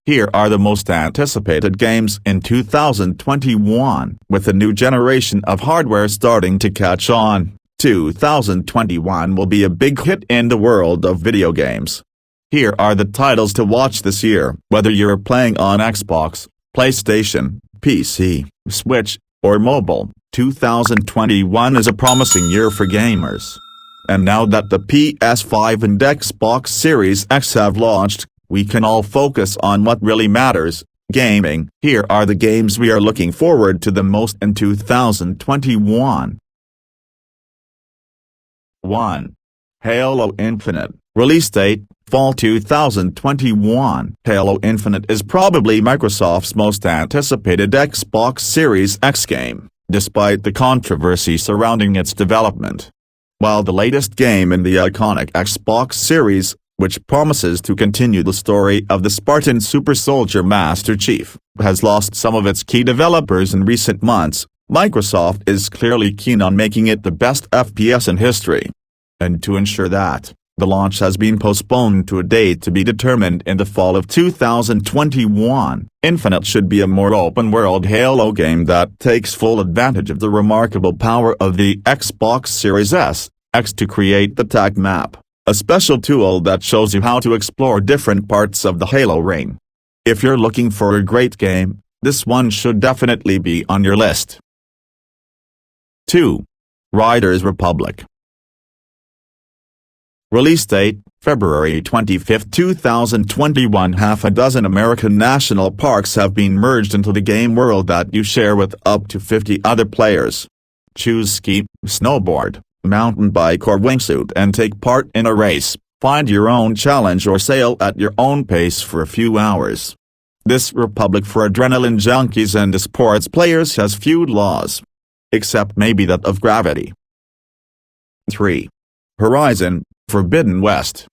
Here are the most anticipated games in 2021. With a new generation of hardware starting to catch on, 2021 will be a big hit in the world of video games. Here are the titles to watch this year. Whether you're playing on Xbox, PlayStation, PC, Switch, or mobile, 2021 is a promising year for gamers. And now that the PS5 and Xbox Series X have launched, we can all focus on what really matters, gaming. Here are the games we are looking forward to the most in 2021. 1. Halo Infinite. Release date, Fall 2021. Halo Infinite is probably Microsoft's most anticipated Xbox Series X game, despite the controversy surrounding its development. While the latest game in the iconic Xbox series, which promises to continue the story of the Spartan super soldier Master Chief, has lost some of its key developers in recent months, Microsoft is clearly keen on making it the best FPS in history. And to ensure that, the launch has been postponed to a date to be determined in the fall of 2021. Infinite should be a more open-world Halo game that takes full advantage of the remarkable power of the Xbox Series S, X to create the tag map, a special tool that shows you how to explore different parts of the Halo ring. If you're looking for a great game, this one should definitely be on your list. 2. Riders Republic. Release date, February 25, 2021. Half a dozen American national parks have been merged into the game world that you share with up to 50 other players. Choose ski, snowboard, mountain bike or wingsuit and take part in a race, find your own challenge or sail at your own pace for a few hours. This republic for adrenaline junkies and sports players has few laws, except maybe that of gravity. 3. Horizon Forbidden West.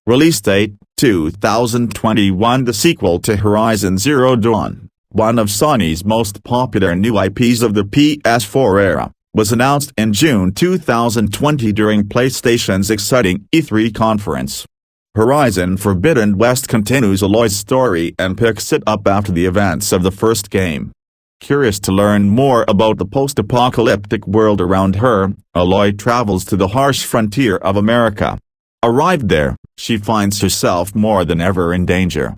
Release date, 2021. The sequel to Horizon Zero Dawn, one of Sony's most popular new IPs of the PS4 era, was announced in June 2020 during PlayStation's exciting E3 conference. Horizon Forbidden West continues Aloy's story and picks it up after the events of the first game. Curious to learn more about the post-apocalyptic world around her, Aloy travels to the harsh frontier of America. Arrived there, she finds herself more than ever in danger.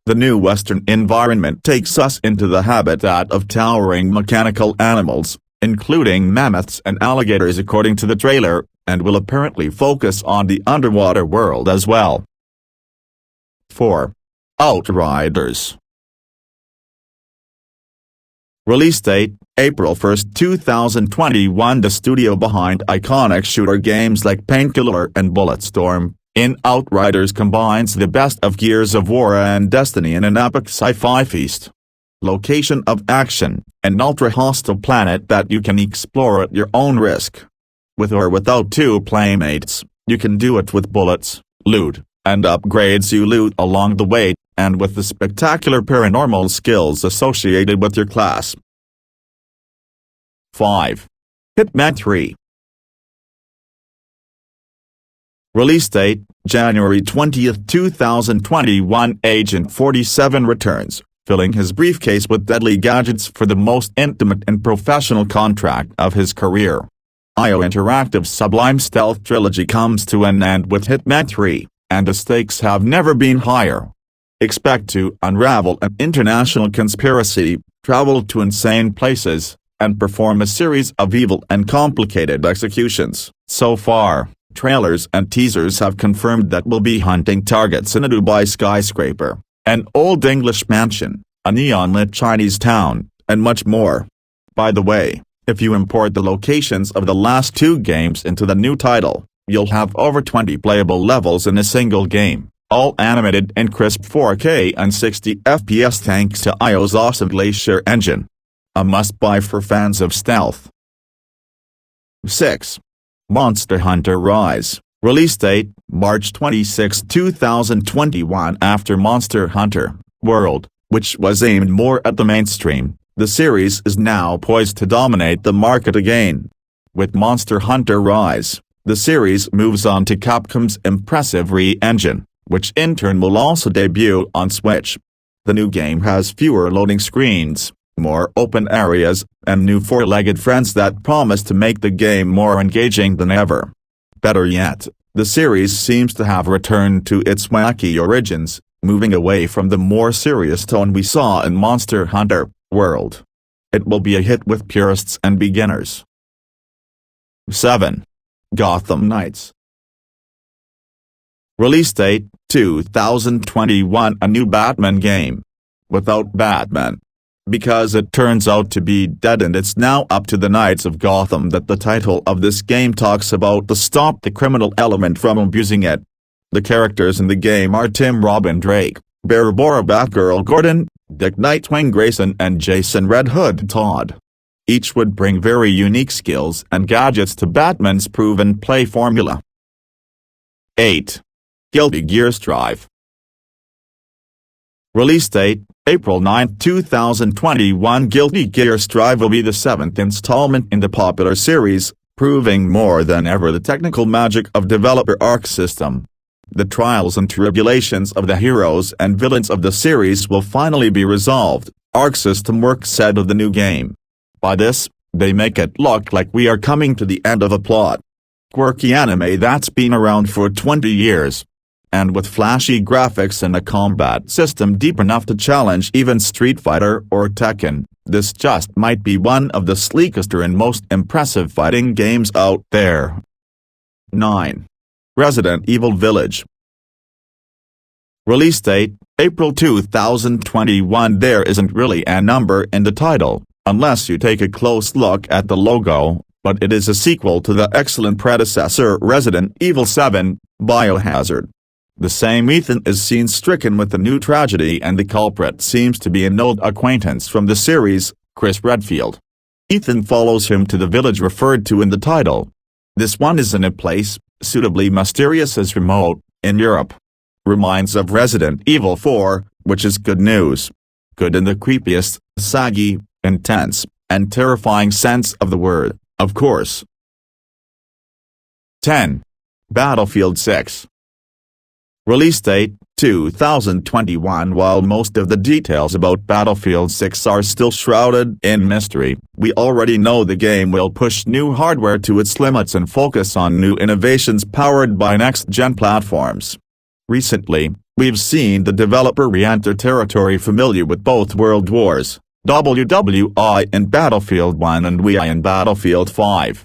The new Western environment takes us into the habitat of towering mechanical animals, including mammoths and alligators according to the trailer, and will apparently focus on the underwater world as well. 4. Outriders. Release date, April 1, 2021. The studio behind iconic shooter games like Painkiller and Bulletstorm, in Outriders combines the best of Gears of War and Destiny in an epic sci-fi feast. Location of action, an ultra-hostile planet that you can explore at your own risk. With or without two playmates, you can do it with bullets, loot, and upgrades you loot along the way, and with the spectacular paranormal skills associated with your class. 5. Hitman 3. Release date, January 20, 2021. Agent 47 returns, filling his briefcase with deadly gadgets for the most intimate and professional contract of his career. IO Interactive's sublime stealth trilogy comes to an end with Hitman 3, and the stakes have never been higher. Expect to unravel an international conspiracy, travel to insane places, and perform a series of evil and complicated executions. So far, trailers and teasers have confirmed that we'll be hunting targets in a Dubai skyscraper, an old English mansion, a neon-lit Chinese town, and much more. By the way, if you import the locations of the last two games into the new title, you'll have over 20 playable levels in a single game, all animated in crisp 4K and 60 FPS thanks to IO's awesome Glacier engine. A must-buy for fans of stealth. 6. Monster Hunter Rise. Release date, March 26, 2021. After Monster Hunter World, which was aimed more at the mainstream, the series is now poised to dominate the market again. With Monster Hunter Rise, the series moves on to Capcom's impressive re-engine, which in turn will also debut on Switch. The new game has fewer loading screens, more open areas, and new four-legged friends that promise to make the game more engaging than ever. Better yet, the series seems to have returned to its wacky origins, moving away from the more serious tone we saw in Monster Hunter World. It will be a hit with purists and beginners. 7. Gotham Knights. Release date, 2021. A new Batman game. Without Batman. Because it turns out to be dead, and it's now up to the Knights of Gotham that the title of this game talks about to stop the criminal element from abusing it. The characters in the game are Tim Robin Drake, Barbara Batgirl Gordon, Dick Nightwing Grayson and Jason Red Hood Todd. Each would bring very unique skills and gadgets to Batman's proven play formula. 8. Guilty Gear Strive. Release date, April 9, 2021. Guilty Gear Strive will be the 7th installment in the popular series, proving more than ever the technical magic of developer Arc System. The trials and tribulations of the heroes and villains of the series will finally be resolved, Arc System Works said of the new game. By this, they make it look like we are coming to the end of a plot. Quirky anime that's been around for 20 years. And with flashy graphics and a combat system deep enough to challenge even Street Fighter or Tekken, this just might be one of the sleekest and most impressive fighting games out there. 9. Resident Evil Village. Release date, April 2021. There isn't really a number in the title, unless you take a close look at the logo, but it is a sequel to the excellent predecessor Resident Evil 7, Biohazard. The same Ethan is seen stricken with a new tragedy, and the culprit seems to be an old acquaintance from the series, Chris Redfield. Ethan follows him to the village referred to in the title. This one is in a place, suitably mysterious as remote, in Europe. Reminds of Resident Evil 4, which is good news. Good in the creepiest, saggy, intense, and terrifying sense of the word, of course. 10. Battlefield 6. Release date, 2021. While most of the details about Battlefield 6 are still shrouded in mystery, we already know the game will push new hardware to its limits and focus on new innovations powered by next-gen platforms. Recently, we've seen the developer re-enter territory familiar with both World Wars, WWI in Battlefield 1 and WI in Battlefield 5.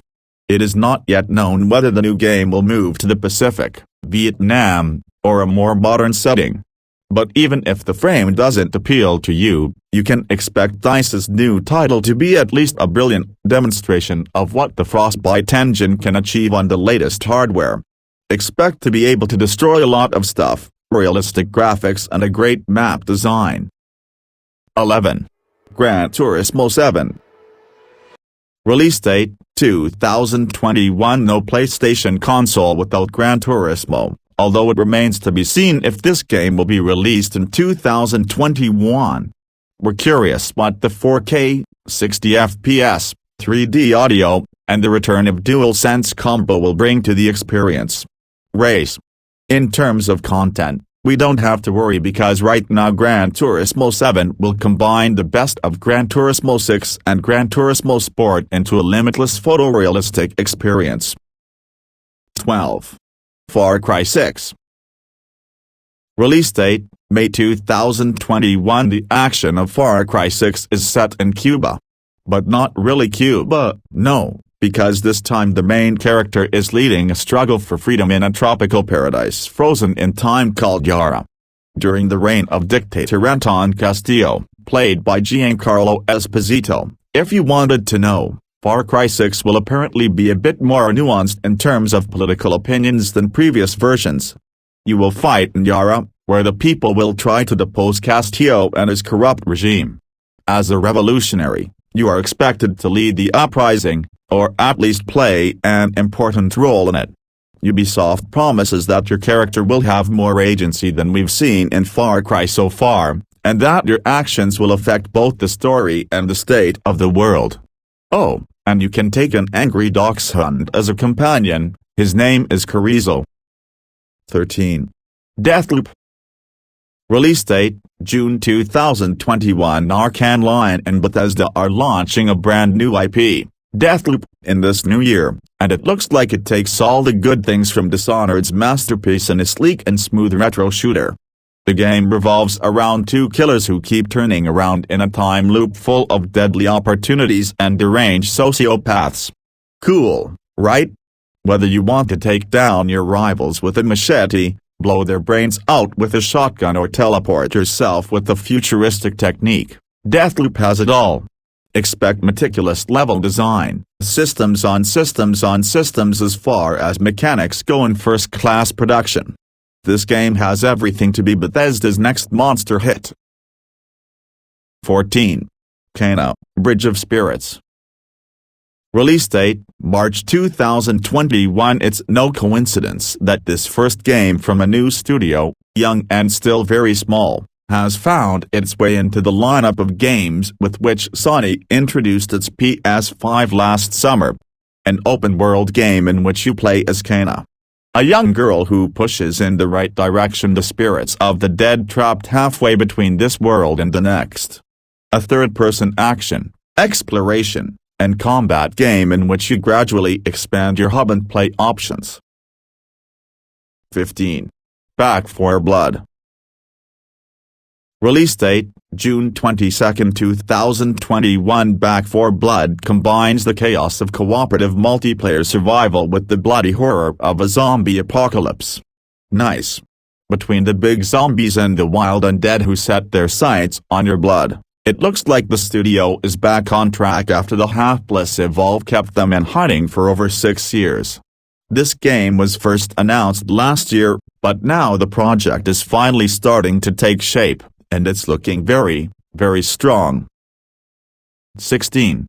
It is not yet known whether the new game will move to the Pacific, Vietnam, or a more modern setting. But even if the frame doesn't appeal to you, you can expect DICE's new title to be at least a brilliant demonstration of what the Frostbite engine can achieve on the latest hardware. Expect to be able to destroy a lot of stuff, realistic graphics and a great map design. 11. Gran Turismo 7. Release date, 2021. No PlayStation console without Gran Turismo, although it remains to be seen if this game will be released in 2021. We're curious what the 4K, 60 FPS, 3D audio, and the return of DualSense combo will bring to the experience. Race. In terms of content, we don't have to worry because right now Gran Turismo 7 will combine the best of Gran Turismo 6 and Gran Turismo Sport into a limitless photorealistic experience. 12. Far Cry 6. Release date, May 2021. The action of Far Cry 6 is set in Cuba. But not really Cuba, no, because this time the main character is leading a struggle for freedom in a tropical paradise frozen in time called Yara. During the reign of dictator Anton Castillo, played by Giancarlo Esposito, if you wanted to know, Far Cry 6 will apparently be a bit more nuanced in terms of political opinions than previous versions. You will fight in Yara, where the people will try to depose Castillo and his corrupt regime. As a revolutionary, you are expected to lead the uprising, or at least play an important role in it. Ubisoft promises that your character will have more agency than we've seen in Far Cry so far, and that your actions will affect both the story and the state of the world. Oh, and you can take an angry dachshund as a companion. His name is Chorizo. 13. Deathloop. Release date, June 2021. Arcane Lion and Bethesda are launching a brand new IP, Deathloop, in this new year, and it looks like it takes all the good things from Dishonored's masterpiece in a sleek and smooth retro shooter. The game revolves around two killers who keep turning around in a time loop full of deadly opportunities and deranged sociopaths. Cool, right? Whether you want to take down your rivals with a machete, blow their brains out with a shotgun, or teleport yourself with a futuristic technique, Deathloop has it all. Expect meticulous level design, systems on systems on systems as far as mechanics go in first-class production. This game has everything to be Bethesda's next monster hit. 14. Kena, Bridge of Spirits. Release date, March 2021. It's no coincidence that this first game from a new studio, young and still very small, has found its way into the lineup of games with which Sony introduced its PS5 last summer. An open-world game in which you play as Kena, a young girl who pushes in the right direction the spirits of the dead trapped halfway between this world and the next. A third-person action, exploration, and combat game in which you gradually expand your hub and play options. 15. Back 4 Blood. Release date, June 22, 2021. Back 4 Blood combines the chaos of cooperative multiplayer survival with the bloody horror of a zombie apocalypse. Nice. Between the big zombies and the wild undead who set their sights on your blood, it looks like the studio is back on track after the Half-Bliss Evolve kept them in hiding for over 6 years. This game was first announced last year, but now the project is finally starting to take shape, and it's looking very, very strong. 16.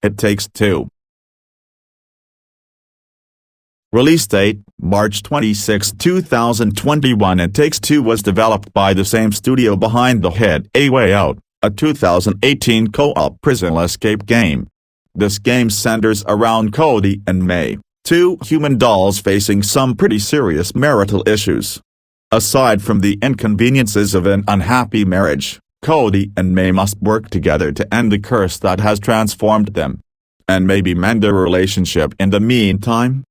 It Takes Two. Release date, March 26, 2021. It Takes Two was developed by the same studio behind the hit A Way Out, a 2018 co-op prison escape game. This game centers around Cody and May, two human dolls facing some pretty serious marital issues. Aside from the inconveniences of an unhappy marriage, Cody and May must work together to end the curse that has transformed them. And maybe mend their relationship in the meantime.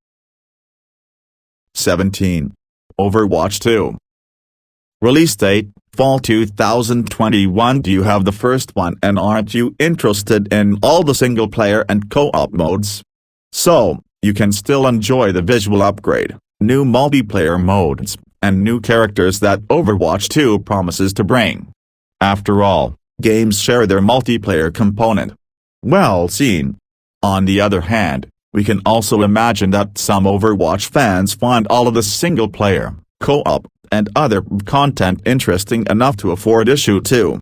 17. Overwatch 2. Release date, Fall 2021. Do you have the first one and aren't you interested in all the single-player and co-op modes? So, you can still enjoy the visual upgrade, new multiplayer modes, and new characters that Overwatch 2 promises to bring. After all, games share their multiplayer component. Well seen. On the other hand, we can also imagine that some Overwatch fans find all of the single-player, co-op, and other content interesting enough to afford issue 2.